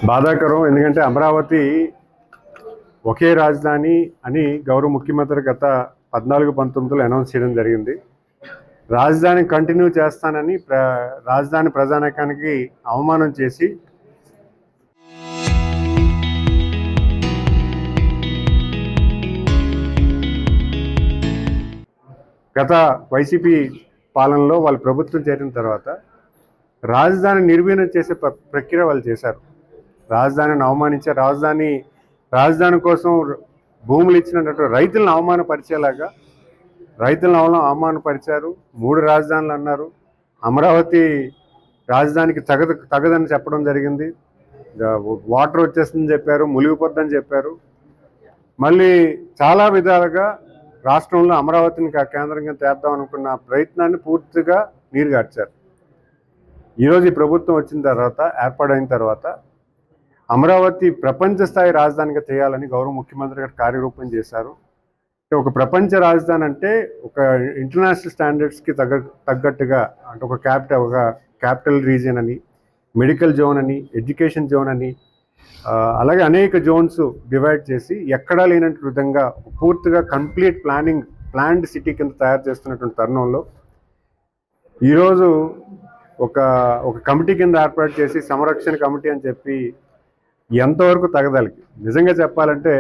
బాధాకరం. ఎందుకంటే అమరావతి ఒకే రాజధాని అని గౌరవ ముఖ్యమంత్రి గత 14-19లో అనౌన్స్ చేయడం జరిగింది. రాజధాని కంటిన్యూ చేస్తానని రాజధాని ప్రజానీకానికి అవమానం చేసి గత వైసీపీ పాలనలో వాళ్ళ ప్రభుత్వం చేరిన తర్వాత రాజధాని నిర్వీర్యం చేసే ప్రక్రియ వాళ్ళు చేశారు. రాజధానిని అవమానించారు. రాజధాని కోసం భూములు ఇచ్చినట్టు రైతులను అవమానపరిచేలాగా అవమానపరిచారు. 3 రాజధానులు అన్నారు. అమరావతి రాజధానికి తగదని చెప్పడం జరిగింది. వాటర్ వచ్చేస్తుందని చెప్పారు, మునిగిపోద్దని చెప్పారు. మళ్ళీ చాలా విధాలుగా రాష్ట్రంలో అమరావతిని కేంద్రంగా తేద్దాం అనుకున్న ప్రయత్నాన్ని పూర్తిగా నీరుగార్చారు. ఈరోజు ఈ ప్రభుత్వం వచ్చిన తర్వాత, ఏర్పాటైన తర్వాత అమరావతి ప్రపంచ స్థాయి రాజధానిగా చేయాలని గౌరవ ముఖ్యమంత్రి గారు కార్యరూపం చేశారు. ఒక ప్రపంచ రాజధాని అంటే ఒక ఇంటర్నేషనల్ స్టాండర్డ్స్కి తగ్గట్టుగా, అంటే ఒక క్యాపిటల్ రీజియన్ అని, మెడికల్ జోన్ అని, ఎడ్యుకేషన్ జోన్ అని, అలాగే అనేక జోన్స్ డివైడ్ చేసి ఎక్కడా లేనట్టు విధంగా పూర్తిగా కంప్లీట్ ప్లాన్డ్ సిటీ కింద తయారు చేస్తున్నటువంటి తరుణంలో ఈరోజు ఒక కమిటీ కింద ఏర్పాటు చేసి సంరక్షణ కమిటీ అని చెప్పి ఎంతవరకు తగదలికి. నిజంగా చెప్పాలంటే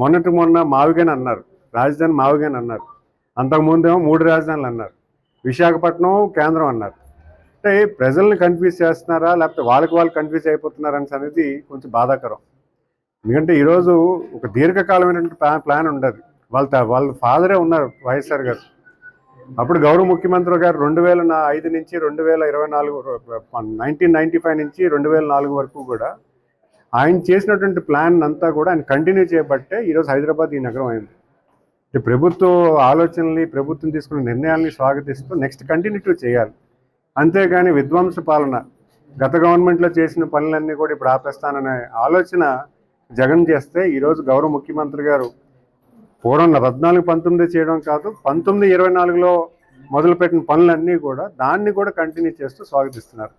మొన్న మావిగాని అన్నారు, రాజధాని మావిగాని అన్నారు. అంతకుముందేమో 3 రాజధానులు అన్నారు, విశాఖపట్నం కేంద్రం అన్నారు. అంటే ప్రజల్ని కన్ఫ్యూజ్ చేస్తున్నారా, లేకపోతే వాళ్ళు కన్ఫ్యూజ్ అయిపోతున్నారా అనేది కొంచెం బాధాకరం. ఎందుకంటే ఈరోజు ఒక దీర్ఘకాలమైనటువంటి ప్లాన్ ఉండదు. వాళ్ళ ఫాదరే ఉన్నారు, వైఎస్ఆర్ గారు. అప్పుడు గౌరవ ముఖ్యమంత్రి గారు 2005 నుంచి 2024, 1995 నుంచి 2004 వరకు కూడా ఆయన చేసినటువంటి ప్లాన్ అంతా కూడా ఆయన కంటిన్యూ చేయబట్టే ఈరోజు హైదరాబాద్ ఈ నగరం అయింది. ప్రభుత్వ ఆలోచనల్ని, ప్రభుత్వం తీసుకున్న నిర్ణయాల్ని స్వాగతిస్తూ నెక్స్ట్ కంటిన్యూటీ చేయాలి. అంతేగాని విధ్వంస పాలన, గత గవర్నమెంట్లో చేసిన పనులన్నీ కూడా ఇప్పుడు ఆపేస్తాననే ఆలోచన జగన్ చేస్తే ఈరోజు గౌరవ ముఖ్యమంత్రి గారు పూర్వం 14-19 చేయడం కాదు, 19-24లో మొదలుపెట్టిన పనులన్నీ కూడా దాన్ని కూడా కంటిన్యూ చేస్తూ స్వాగతిస్తున్నారు.